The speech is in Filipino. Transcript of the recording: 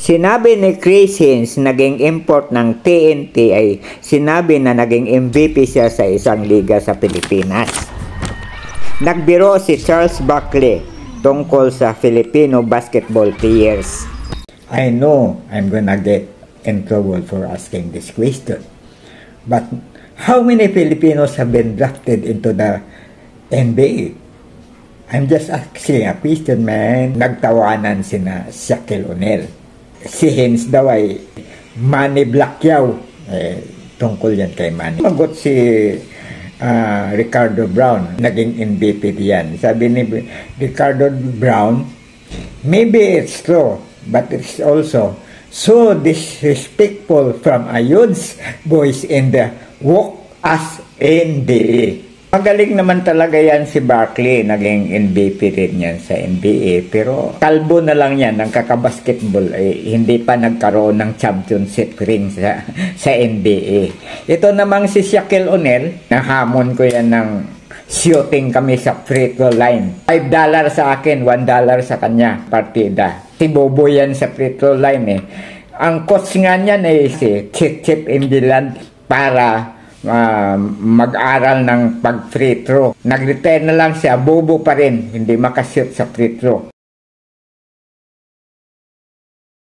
Sinabi ni Chris Haynes naging import ng TNT ay sinabi na naging MVP siya sa isang liga sa Pilipinas. Nagbiro si Charles Barkley tungkol sa Filipino basketball players. I know I'm gonna get in trouble for asking this question. But how many Filipinos have been drafted into the NBA? I'm just asking a question, man. Nagtawanan sina Shaquille O'Neal. Si Haynes daw ay Manny Pacquiao. Tungkol yan kay Manny. Magot si Ricardo Brown. Naging MVP diyan. Sabi ni Ricardo Brown, maybe it's true, but it's also so disrespectful from a youth boys in the walk as NBA. Magaling naman talaga yan si Barkley, naging MVP rin yan sa NBA, pero kalbo na lang yan ng kakabasketball, hindi pa nagkaroon ng championship ring sa NBA. Ito namang si Shaquille O'Neal, nahamon ko yan ng shooting kami sa free throw line. $5 sa akin, $1 sa kanya, partida. Si Bobo yan sa free throw line Ang coach nga niyan ay si Chip Imbiland para mag-aral ng pag-free throw. Nag-retire na lang siya, bobo pa rin, hindi makashoot sa free throw.